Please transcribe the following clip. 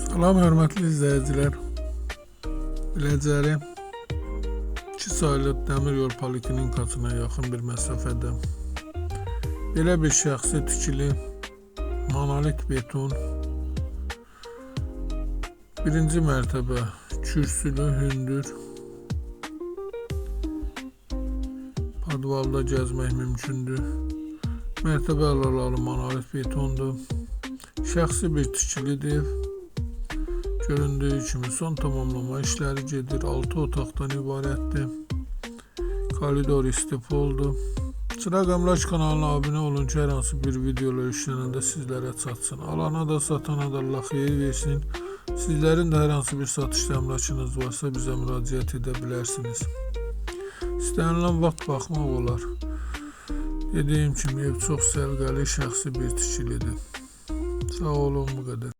Salam hörmətli izləyicilər. Biləcəri 2 saylı dəmir yol poliklinikasına yaxın bir məsafədə belə bir şəxsi tikili monolit beton birinci mərtəbə kürsülü hündür podvalda gəzmək mümkündür. Mərtəbə alalı monolit betondur. Şəxsi bir tikilidir. Göründüyü kimi son tamamlama işləri gedir. 6 otaqdan ibarətdir. Koridor istipoldur. Çıraq Əmlak kanalına abunə olun ki, hər hansı bir videolar yüklənəndə sizlərə çatsın. Alana da satana da Allah xeyir versin. Sizlərin də hər hansı bir satış əmlakınız varsa bizə müraciət edə bilərsiniz. İstənilən vaxt baxmaq olar. Dediyim kimi ev çox səliqəli, şəxsi bir tikilidir. Sağ olun, bu qədər.